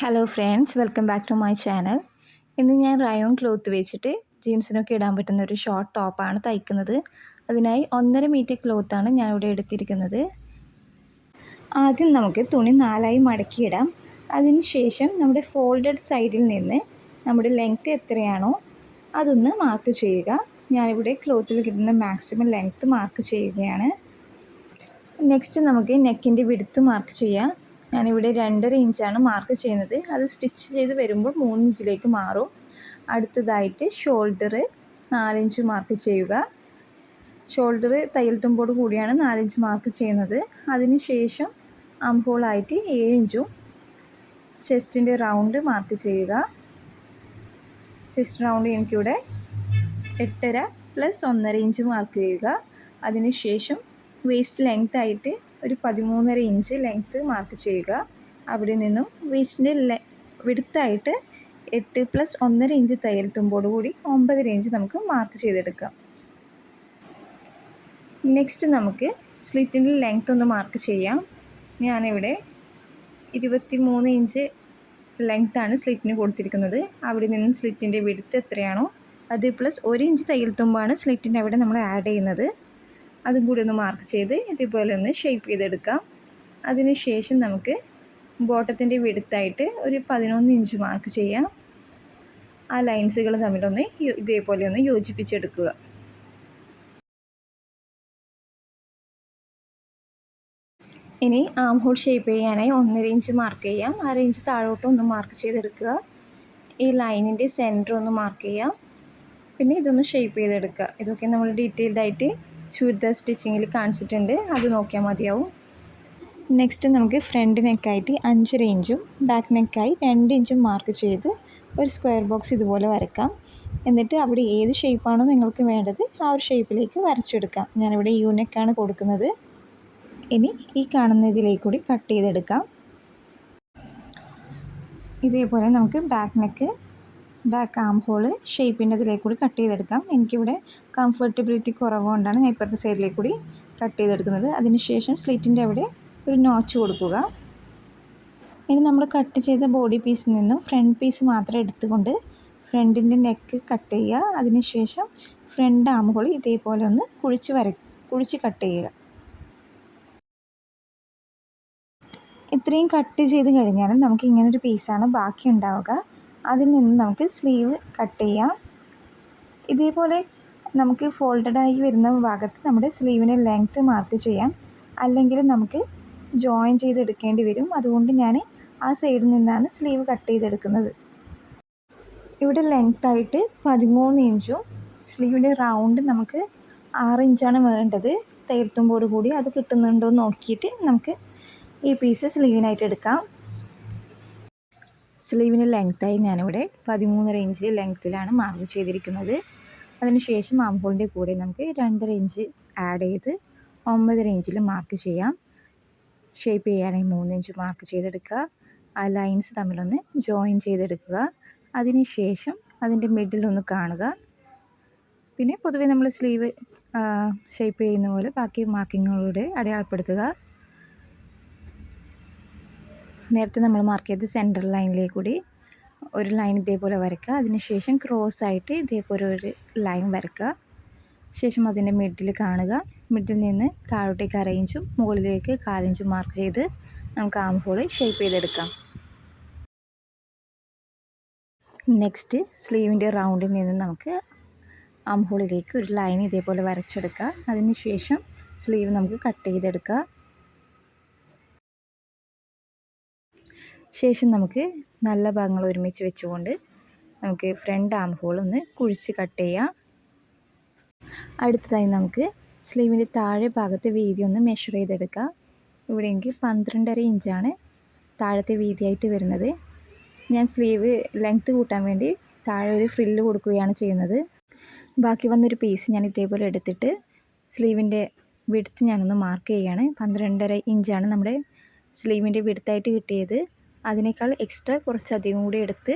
Hello friends, welcome back to my channel. ഇന്ന് ഞാൻ rayon cloth വെച്ചിട്ട് ജീൻസിനൊക്കെ ഇടാൻ പറ്റുന്ന ഒരു ഷോർട്ട് ടോപ്പാണ് തയ്ക്കുന്നത്. അതിനായി 1.5 മീറ്റർ ക്ലോത്താണ് ഞാനിവിടെ എടുത്തിരിക്കുന്നത്. ആദ്യം നമുക്ക് തുണി 4ആയി മടക്കിയിടാം. അതിനുശേഷം നമ്മുടെ ഫോൾഡഡ് സൈഡിൽ നിന്ന് നമ്മുടെ ലെങ്ത്ത് എത്രയാണോ അതൊന്ന് മാർക്ക് ചെയ്യുക. ഞാനിവിടെ ക്ലോത്തിൽ കിട്ടുന്ന മാക്സിമം ലെങ്ത്ത് മാർക്ക് ചെയ്യുകയാണ്. നെക്സ്റ്റ് നമുക്ക് നെക്കിൻ്റെ വിഡ്ത്ത് മാർക്ക് ചെയ്യാം. ഞാനിവിടെ 2.5 ഇഞ്ചാണ് മാർക്ക് ചെയ്യുന്നത്. അത് സ്റ്റിച്ച് ചെയ്ത് വരുമ്പോൾ 3 ഇഞ്ചിലേക്ക് മാറും. അടുത്തതായിട്ട് ഷോൾഡർ 4 ഇഞ്ച് മാർക്ക് ചെയ്യുക. ഷോൾഡർ തയ്യൽ തുമ്പോട് കൂടിയാണ് 4 ഇഞ്ച് മാർക്ക് ചെയ്യുന്നത്. അതിനുശേഷം ആം ഹോളായിട്ട് 7 ഇഞ്ചും ചെസ്റ്റിൻ്റെ റൗണ്ട് മാർക്ക് ചെയ്യുക. ചെസ്റ്റ് റൗണ്ട് എനിക്കിവിടെ 8.5 + 1.5 ഇഞ്ച് മാർക്ക് ചെയ്യുക. അതിനുശേഷം വേസ്റ്റ് ലെങ്ത് ആയിട്ട് ഒരു 13.5 ഇഞ്ച് ലെങ്ത്ത് മാർക്ക് ചെയ്യുക. അവിടെ നിന്നും വേസ്റ്റിൻ്റെ വിഡ്ത്തായിട്ട് 8 + 1.5 ഇഞ്ച് തയ്യൽ തുമ്പോട് കൂടി 9.5 ഇഞ്ച് നമുക്ക് മാർക്ക് ചെയ്തെടുക്കാം. നെക്സ്റ്റ് നമുക്ക് സ്ലിറ്റിൻ്റെ ലെങ്ത്ത് ഒന്ന് മാർക്ക് ചെയ്യാം. ഞാനിവിടെ 23 ഇഞ്ച് ലെങ്ത്താണ് സ്ലിറ്റിന് കൊടുത്തിരിക്കുന്നത്. അവിടെ നിന്നും സ്ലിറ്റിൻ്റെ വിഡ്ത്ത് എത്രയാണോ അത് +1 ഇഞ്ച് തയ്യൽ തുമ്പാണ് സ്ലിറ്റിൻ്റെ അവിടെ നമ്മൾ ആഡ് ചെയ്യുന്നത്. അതും കൂടി ഒന്ന് മാർക്ക് ചെയ്ത് ഇതേപോലെ ഒന്ന് ഷേപ്പ് ചെയ്തെടുക്കാം. അതിനുശേഷം നമുക്ക് ബോട്ടത്തിൻ്റെ വിഡ്ത്തായിട്ട് ഒരു 11 ഇഞ്ച് മാർക്ക് ചെയ്യാം. ആ ലൈൻസുകൾ തമ്മിലൊന്ന് ഇതേപോലെ ഒന്ന് യോജിപ്പിച്ചെടുക്കുക. ഇനി ആം ഹോൾ ഷേപ്പ് ചെയ്യാനായി 1.5 ഇഞ്ച് മാർക്ക് ചെയ്യാം. 1/2 ഇഞ്ച് താഴോട്ട് ഒന്ന് മാർക്ക് ചെയ്തെടുക്കുക. ഈ ലൈനിൻ്റെ സെൻറ്റർ ഒന്ന് മാർക്ക് ചെയ്യാം. പിന്നെ ഇതൊന്ന് ഷേപ്പ് ചെയ്തെടുക്കുക. ഇതൊക്കെ നമ്മൾ ഡീറ്റെയിൽഡായിട്ട് ചുരിദാർ സ്റ്റിച്ചിങ്ങിൽ കാണിച്ചിട്ടുണ്ട്, അത് നോക്കിയാൽ മതിയാവും. നെക്സ്റ്റ് നമുക്ക് ഫ്രണ്ട് നെക്കായിട്ട് 5.5 ഇഞ്ചും ബാക്ക് നെക്കായി 2 ഇഞ്ചും മാർക്ക് ചെയ്ത് ഒരു സ്ക്വയർ ബോക്സ് ഇതുപോലെ വരക്കാം. എന്നിട്ട് അവിടെ ഏത് ഷേപ്പാണോ നിങ്ങൾക്ക് വേണ്ടത് ആ ഒരു ഷേപ്പിലേക്ക് വരച്ചെടുക്കാം. ഞാനിവിടെ യു നെക്കാണ് കൊടുക്കുന്നത്. ഇനി ഈ കാണുന്ന ഇതിലേക്ക് കൂടി കട്ട് ചെയ്തെടുക്കാം. ഇതേപോലെ നമുക്ക് ബാക്ക് ആം ഹോൾ ഷേപ്പിൻ്റെ അതിലേക്ക് കൂടി കട്ട് ചെയ്തെടുക്കാം. എനിക്കിവിടെ കംഫർട്ടബിലിറ്റി കുറവുകൊണ്ടാണ് ഞാൻ ഇപ്പുറത്തെ സൈഡിലേക്ക് കൂടി കട്ട് ചെയ്തെടുക്കുന്നത്. അതിനുശേഷം സ്ലിറ്റിൻ്റെ അവിടെ ഒരു നോച്ച് കൊടുക്കുക. ഇനി നമ്മൾ കട്ട് ചെയ്ത ബോഡി പീസിൽ നിന്നും ഫ്രണ്ട് പീസ് മാത്രം എടുത്തുകൊണ്ട് ഫ്രണ്ടിൻ്റെ നെക്ക് കട്ട് ചെയ്യുക. അതിനുശേഷം ഫ്രണ്ട് ആം ഹോൾ ഇതേപോലെ ഒന്ന് കുഴിച്ച് കട്ട് ചെയ്യുക. ഇത്രയും കട്ട് ചെയ്ത് കഴിഞ്ഞാൽ നമുക്ക് ഇങ്ങനൊരു പീസാണ് ബാക്കി ഉണ്ടാവുക. അതിൽ നിന്ന് നമുക്ക് സ്ലീവ് കട്ട് ചെയ്യാം. ഇതേപോലെ നമുക്ക് ഫോൾഡഡായി വരുന്ന ഭാഗത്ത് നമ്മുടെ സ്ലീവിൻ്റെ ലെങ്ത്ത് മാർക്ക് ചെയ്യാം. അല്ലെങ്കിൽ നമുക്ക് ജോയിൻ ചെയ്തെടുക്കേണ്ടി വരും. അതുകൊണ്ട് ഞാൻ ആ സൈഡിൽ നിന്നാണ് സ്ലീവ് കട്ട് ചെയ്തെടുക്കുന്നത്. ഇവിടെ ലെങ്ത്തായിട്ട് 13 ഇഞ്ചും സ്ലീവിൻ്റെ റൗണ്ട് നമുക്ക് 6 ഇഞ്ചാണ് വേണ്ടത്. തയ്യൽ തുമ്പോട് കൂടി അത് കിട്ടുന്നുണ്ടോ എന്ന് നോക്കിയിട്ട് നമുക്ക് ഈ പീസ് സ്ലീവിനായിട്ട് എടുക്കാം. സ്ലീവിന് ലെങ്ത്തായി ഞാനിവിടെ 13.5 ഇഞ്ച് ലെങ്ത്തിലാണ് മാർക്ക് ചെയ്തിരിക്കുന്നത്. അതിനുശേഷം ആം ഹോളിൻ്റെ കൂടെ നമുക്ക് 2.5 ഇഞ്ച് ആഡ് ചെയ്ത് 9.5 ഇഞ്ചിൽ മാർക്ക് ചെയ്യാം. ഷേപ്പ് ചെയ്യാനായി 3 ഇഞ്ച് മാർക്ക് ചെയ്തെടുക്കുക. ആ ലൈൻസ് തമ്മിലൊന്ന് ജോയിൻ ചെയ്തെടുക്കുക. അതിനുശേഷം അതിൻ്റെ മിഡിലൊന്ന് കാണുക. പിന്നെ പൊതുവേ നമ്മൾ സ്ലീവ് ഷേപ്പ് ചെയ്യുന്ന പോലെ ബാക്കി മാർക്കിങ്ങുകളുടെ അടയാളപ്പെടുത്തുക. നേരത്തെ നമ്മൾ മാർക്ക് ചെയ്ത് സെൻറ്റർ ലൈനിലേക്ക് കൂടി ഒരു ലൈൻ ഇതേപോലെ വരയ്ക്കുക. അതിനുശേഷം ക്രോസ് ആയിട്ട് ഇതേപോലെ ഒരു ലൈൻ വരയ്ക്കുക. ശേഷം അതിൻ്റെ മിഡിൽ കാണുക. മിഡിൽ നിന്ന് താഴോട്ടേക്ക് 1/2 ഇഞ്ചും മുകളിലേക്ക് 1/4 ഇഞ്ചും മാർക്ക് ചെയ്ത് നമുക്ക് ആം ഹോൾ ഷേപ്പ് ചെയ്തെടുക്കാം. നെക്സ്റ്റ് സ്ലീവിൻ്റെ റൗണ്ടിൽ നിന്ന് നമുക്ക് ആം ഹോളിലേക്ക് ഒരു ലൈൻ ഇതേപോലെ വരച്ചെടുക്കുക. അതിനുശേഷം സ്ലീവ് നമുക്ക് കട്ട് ചെയ്തെടുക്കുക. ശേഷം നമുക്ക് നല്ല ഭാഗങ്ങൾ ഒരുമിച്ച് വെച്ചുകൊണ്ട് നമുക്ക് ഫ്രണ്ട് ആം ഹോൾ ഒന്ന് കുഴിച്ച് കട്ട് ചെയ്യാം. അടുത്തതായി നമുക്ക് സ്ലീവിൻ്റെ താഴെ ഭാഗത്തെ വീതി ഒന്ന് മെഷർ ചെയ്തെടുക്കാം. ഇവിടെ എനിക്ക് 12.5 ഇഞ്ചാണ് താഴത്തെ വീതിയായിട്ട് വരുന്നത്. ഞാൻ സ്ലീവ് ലെങ്ത്ത് കൂട്ടാൻ വേണ്ടി താഴെ ഒരു ഫ്രില്ല് കൊടുക്കുകയാണ് ചെയ്യുന്നത്. ബാക്കി വന്നൊരു പീസ് ഞാൻ ഇതേപോലെ എടുത്തിട്ട് സ്ലീവിൻ്റെ വിഡ്ത്ത് ഞാനൊന്ന് മാർക്ക് ചെയ്യുകയാണ്. 12.5 ഇഞ്ചാണ് നമ്മുടെ സ്ലീവിൻ്റെ വിഡ്ത്തായിട്ട് കിട്ടിയത്. അതിനേക്കാൾ എക്സ്ട്രാ കുറച്ചധികം കൂടി എടുത്ത്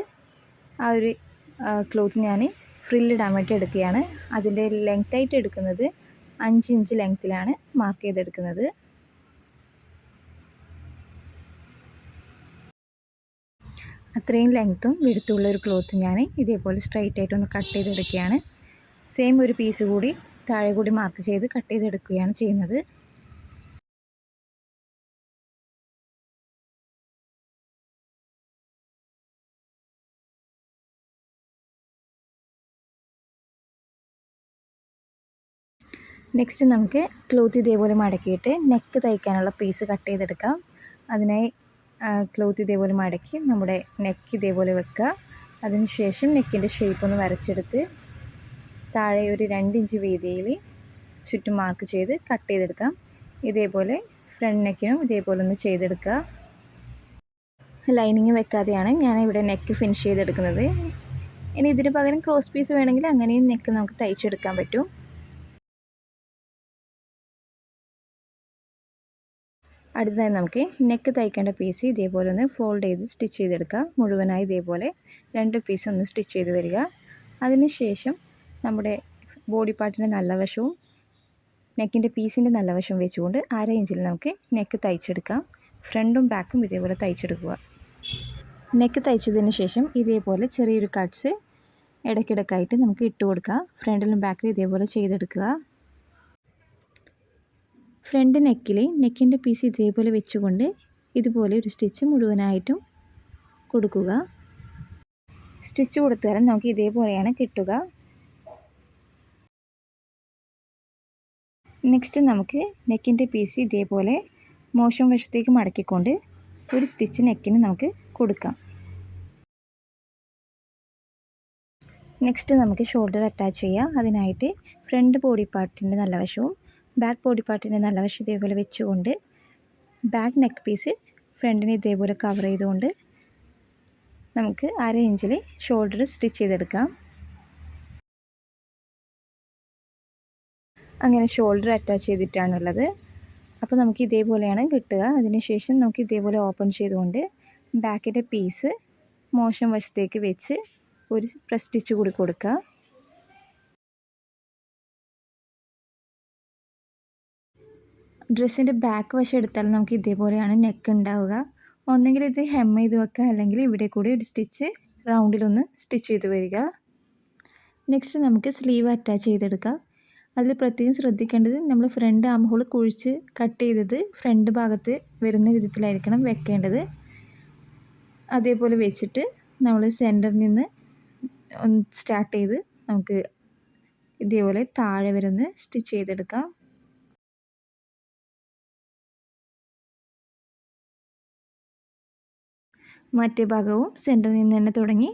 ആ ഒരു ക്ലോത്ത് ഞാൻ ഫ്രില്ലിടാൻ വേണ്ടി എടുക്കുകയാണ്. അതിൻ്റെ ലെങ്ത്തായിട്ട് എടുക്കുന്നത് 5 ഇഞ്ച് ലെങ്ത്തിലാണ് മാർക്ക് ചെയ്തെടുക്കുന്നത്. അത്രയും ലെങ്ത്തും വിടുത്തുള്ള ഒരു ക്ലോത്ത് ഞാൻ ഇതേപോലെ സ്ട്രൈറ്റ് ആയിട്ടൊന്ന് കട്ട് ചെയ്തെടുക്കുകയാണ്. സെയിം ഒരു പീസ് കൂടി താഴെ കൂടി മാർക്ക് ചെയ്ത് കട്ട് ചെയ്തെടുക്കുകയാണ് ചെയ്യുന്നത്. നെക്സ്റ്റ് നമുക്ക് ക്ലോത്ത് ഇതേപോലെ മടക്കിയിട്ട് നെക്ക് തയ്ക്കാനുള്ള പീസ് കട്ട് ചെയ്തെടുക്കാം. അതിനായി ക്ലോത്ത് ഇതേപോലെ മടക്കി നമ്മുടെ നെക്ക് ഇതേപോലെ വെക്കുക. അതിനുശേഷം നെക്കിൻ്റെ ഷേപ്പ് ഒന്ന് വരച്ചെടുത്ത് താഴെ ഒരു 2 ഇഞ്ച് വീതിയിൽ ചുറ്റും മാർക്ക് ചെയ്ത് കട്ട് ചെയ്തെടുക്കാം. ഇതേപോലെ ഫ്രണ്ട് നെക്കിനും ഇതേപോലെ ഒന്ന് ചെയ്തെടുക്കുക. ലൈനിങ് വെക്കാതെയാണ് ഞാൻ ഇവിടെ നെക്ക് ഫിനിഷ് ചെയ്തെടുക്കുന്നത്. ഇനി ഇതിന് പകരം ക്രോസ് പീസ് വേണമെങ്കിൽ അങ്ങനെയും നെക്ക് നമുക്ക് തയ്ച്ചെടുക്കാൻ പറ്റും. അടുത്തതായി നമുക്ക് നെക്ക് തയ്ക്കേണ്ട പീസ് ഇതേപോലെ ഒന്ന് ഫോൾഡ് ചെയ്ത് സ്റ്റിച്ച് ചെയ്തെടുക്കുക. മുഴുവനായി ഇതേപോലെ 2 പീസ് ഒന്ന് സ്റ്റിച്ച് ചെയ്ത് വരിക. അതിനുശേഷം നമ്മുടെ ബോഡി പാർട്ടിൻ്റെ നല്ല വശവും നെക്കിൻ്റെ പീസിൻ്റെ നല്ല വശവും വെച്ചുകൊണ്ട് 1/2 ഇഞ്ചിൽ നമുക്ക് നെക്ക് തയ്ച്ചെടുക്കാം. ഫ്രണ്ടും ബാക്കും ഇതേപോലെ തയ്ച്ചെടുക്കുക. നെക്ക് തയ്ച്ചതിന് ശേഷം ഇതേപോലെ ചെറിയൊരു കട്ട്സ് ഇടയ്ക്കിടയ്ക്കായിട്ട് നമുക്ക് ഇട്ട് കൊടുക്കുക. ഫ്രണ്ടിലും ബാക്കിലും ഇതേപോലെ ചെയ്തെടുക്കുക. ഫ്രണ്ട് നെക്കിൽ നെക്കിൻ്റെ പീസ് ഇതേപോലെ വെച്ചുകൊണ്ട് ഇതുപോലെ ഒരു സ്റ്റിച്ച് മുഴുവനായിട്ടും കൊടുക്കുക. സ്റ്റിച്ച് കൊടുത്താലും നമുക്ക് ഇതേപോലെയാണ് കിട്ടുക. നെക്സ്റ്റ് നമുക്ക് നെക്കിൻ്റെ പീസ് ഇതേപോലെ മോശം വശത്തേക്ക് മടക്കിക്കൊണ്ട് ഒരു സ്റ്റിച്ച് നെക്കിന് നമുക്ക് കൊടുക്കാം. നെക്സ്റ്റ് നമുക്ക് ഷോൾഡർ അറ്റാച്ച് ചെയ്യാം. അതിനായിട്ട് ഫ്രണ്ട് ബോഡി പാർട്ടിൻ്റെ നല്ല വശവും ബാക്ക് ബോഡി പാർട്ടിൻ്റെ നല്ല വശം ഇതേപോലെ വെച്ചുകൊണ്ട് ബാക്ക് നെക്ക് പീസ് ഫ്രണ്ടിന് ഇതേപോലെ കവർ ചെയ്തുകൊണ്ട് നമുക്ക് 1/2 ഇഞ്ചിൽ ഷോൾഡർ സ്റ്റിച്ച് ചെയ്തെടുക്കാം. അങ്ങനെ ഷോൾഡർ അറ്റാച്ച് ചെയ്തിട്ടാണുള്ളത്. അപ്പോൾ നമുക്ക് ഇതേപോലെയാണ് കിട്ടുക. അതിനുശേഷം നമുക്ക് ഇതേപോലെ ഓപ്പൺ ചെയ്തുകൊണ്ട് ബാക്കിൻ്റെ പീസ് മോശം വശത്തേക്ക് വെച്ച് ഒരു പ്രസ് സ്റ്റിച്ച് കൂടി കൊടുക്കുക. ഡ്രസ്സിൻ്റെ ബാക്ക് വശം എടുത്താൽ നമുക്ക് ഇതേപോലെയാണ് നെക്ക് ഉണ്ടാവുക. ഒന്നെങ്കിൽ ഇത് ഹെം ചെയ്ത് വെക്കുക, അല്ലെങ്കിൽ ഇവിടെ കൂടി ഒരു സ്റ്റിച്ച് റൗണ്ടിലൊന്ന് സ്റ്റിച്ച് ചെയ്ത് വരിക. നെക്സ്റ്റ് നമുക്ക് സ്ലീവ് അറ്റാച്ച് ചെയ്തെടുക്കാം. അതിൽ പ്രത്യേകം ശ്രദ്ധിക്കേണ്ടത് നമ്മൾ ഫ്രണ്ട് ആം ഹോൾ കുഴിച്ച് കട്ട് ചെയ്തത് ഫ്രണ്ട് ഭാഗത്ത് വരുന്ന വിധത്തിലായിരിക്കണം വെക്കേണ്ടത്. അതേപോലെ വെച്ചിട്ട് നമ്മൾ സെൻറ്ററിൽ നിന്ന് ഒന്ന് സ്റ്റാർട്ട് ചെയ്ത് നമുക്ക് ഇതേപോലെ താഴെ വരെ ഒന്ന് സ്റ്റിച്ച് ചെയ്തെടുക്കാം. മറ്റേ ഭാഗവും സെൻറ്ററിൽ നിന്ന് തന്നെ തുടങ്ങി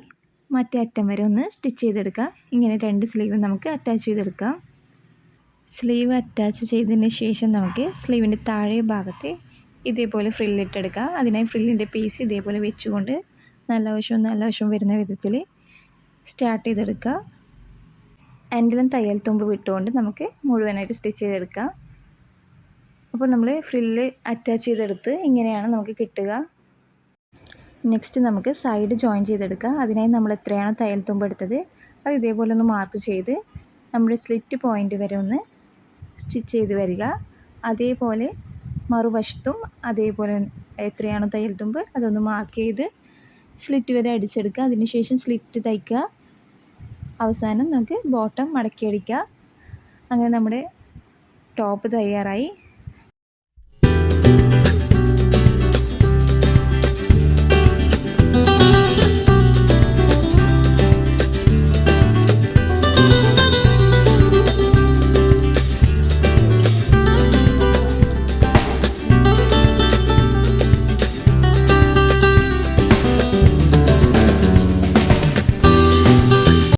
മറ്റേ അറ്റം വരെ ഒന്ന് സ്റ്റിച്ച് ചെയ്തെടുക്കുക. ഇങ്ങനെ 2 സ്ലീവ് നമുക്ക് അറ്റാച്ച് ചെയ്തെടുക്കാം. സ്ലീവ് അറ്റാച്ച് ചെയ്തതിന് ശേഷം നമുക്ക് സ്ലീവിൻ്റെ താഴെ ഭാഗത്ത് ഇതേപോലെ ഫ്രില്ലിട്ടെടുക്കുക. അതിനായി ഫ്രില്ലിൻ്റെ പീസ് ഇതേപോലെ വെച്ചുകൊണ്ട് നല്ല വശവും വരുന്ന വിധത്തിൽ സ്റ്റാർട്ട് ചെയ്തെടുക്കുക. എൻഡിലും തയ്യൽ തുമ്പ് വിട്ടുകൊണ്ട് നമുക്ക് മുഴുവനായിട്ട് സ്റ്റിച്ച് ചെയ്തെടുക്കാം. അപ്പോൾ നമ്മൾ ഫ്രില്ല് അറ്റാച്ച് ചെയ്തെടുത്ത് ഇങ്ങനെയാണ് നമുക്ക് കിട്ടുക. നെക്സ്റ്റ് നമുക്ക് സൈഡ് ജോയിൻ ചെയ്തെടുക്കുക. അതിനായി നമ്മൾ എത്രയാണോ തയ്യൽ തുമ്പ് എടുത്തത് അത് ഇതേപോലെ ഒന്ന് മാർക്ക് ചെയ്ത് നമ്മുടെ സ്ലിറ്റ് പോയിൻ്റ് വരെ ഒന്ന് സ്റ്റിച്ച് ചെയ്ത് വരിക. അതേപോലെ മറുവശത്തും അതേപോലെ എത്രയാണോ തയ്യൽ തുമ്പ് അതൊന്ന് മാർക്ക് ചെയ്ത് സ്ലിറ്റ് വരെ അടിച്ചെടുക്കുക. അതിനുശേഷം സ്ലിറ്റ് തയ്ക്കുക. അവസാനം നമുക്ക് ബോട്ടം മടക്കി അടിക്കുക. അങ്ങനെ നമ്മുടെ ടോപ്പ് തയ്യാറായി.